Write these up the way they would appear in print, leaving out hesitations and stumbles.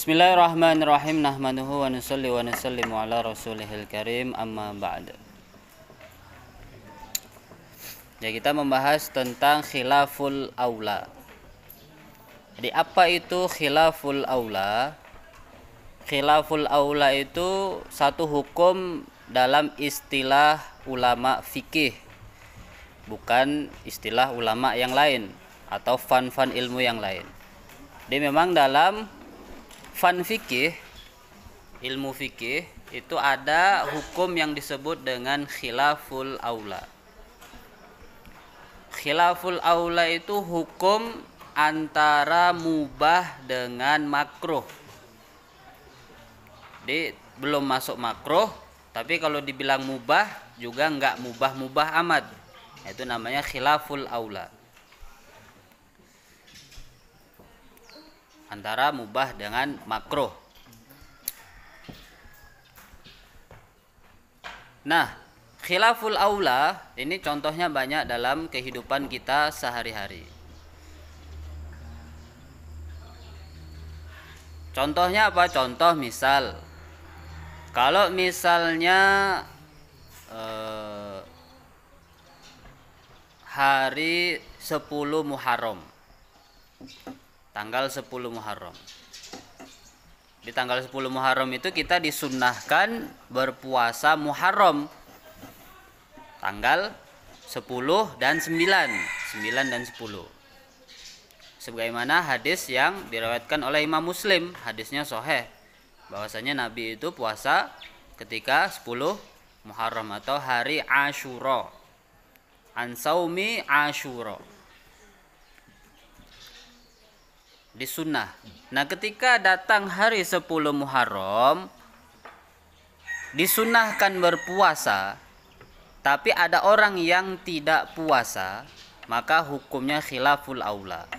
Bismillahirrahmanirrahim. Nahmaduhu wa nusalli wa nusallimu ala rasulihil karim, amma ba'd. Ya, kita membahas tentang khilaful aula. Jadi apa itu khilaful aula? Khilaful aula itu satu hukum dalam istilah ulama fikih, bukan istilah ulama yang lain atau fan ilmu yang lain. Jadi memang dalam fan fikih, ilmu fikih itu ada hukum yang disebut dengan khilaful aula. Khilaful aula itu hukum antara mubah dengan makruh. Jadi belum masuk makruh, tapi kalau dibilang mubah juga enggak mubah-mubah amat. Itu namanya khilaful aula. Antara mubah dengan makruh. Nah, khilaful aula ini contohnya banyak dalam kehidupan kita sehari-hari. Contohnya apa? Contoh misal, kalau misalnya hari 10 Muharram, tanggal 10 Muharram. Di tanggal 10 Muharram itu kita disunnahkan berpuasa Muharram. Tanggal 10 dan 9. 9 dan 10. Sebagaimana hadis yang diriwayatkan oleh Imam Muslim, hadisnya sahih, bahwasanya Nabi itu puasa ketika 10 Muharram atau hari Asyura. An saumi Asyura. Disunnah. Nah, ketika datang hari 10 Muharram disunnahkan berpuasa, tapi ada orang yang tidak puasa, maka hukumnya khilaful aula.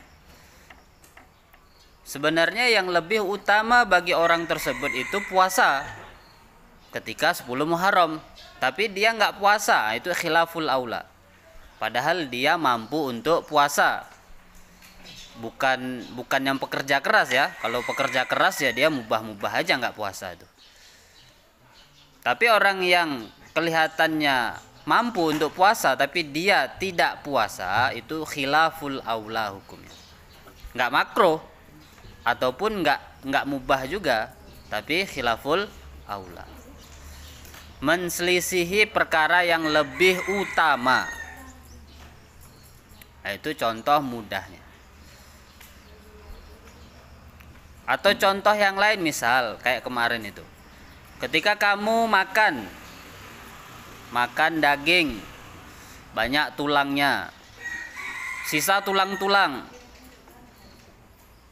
Sebenarnya yang lebih utama bagi orang tersebut itu puasa ketika 10 Muharram, tapi dia nggak puasa, itu khilaful aula. Padahal dia mampu untuk puasa. Bukan yang pekerja keras ya. Kalau pekerja keras ya dia mubah-mubah aja nggak puasa itu. Tapi orang yang kelihatannya mampu untuk puasa tapi dia tidak puasa, itu khilaful aula hukumnya. Nggak makruh ataupun nggak mubah juga, tapi khilaful aula. Menselisihi perkara yang lebih utama. Nah, itu contoh mudahnya. Atau contoh yang lain, misal kayak kemarin itu, ketika kamu makan daging banyak tulangnya, sisa tulang-tulang.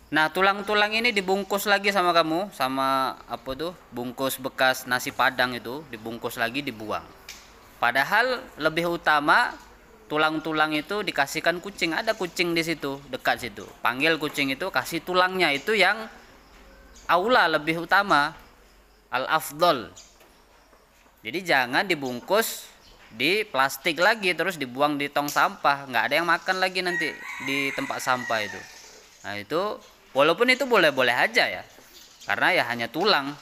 Nah, tulang-tulang ini dibungkus lagi sama kamu, sama apa tuh, bungkus bekas nasi padang itu, dibungkus lagi dibuang. Padahal lebih utama tulang-tulang itu dikasihkan kucing. Ada kucing di situ, dekat situ. Panggil kucing itu, kasih tulangnya, itu yang aula, lebih utama, al-afdol. Jadi jangan dibungkus di plastik lagi terus dibuang di tong sampah, nggak ada yang makan lagi nanti di tempat sampah itu. Nah, itu walaupun itu boleh-boleh aja ya, karena ya hanya tulang,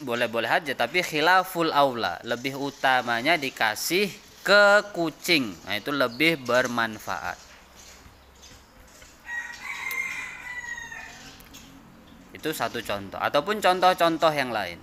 boleh-boleh aja, tapi khilaful aula, lebih utamanya dikasih ke kucing. Nah, itu lebih bermanfaat. Itu satu contoh, ataupun contoh-contoh yang lain.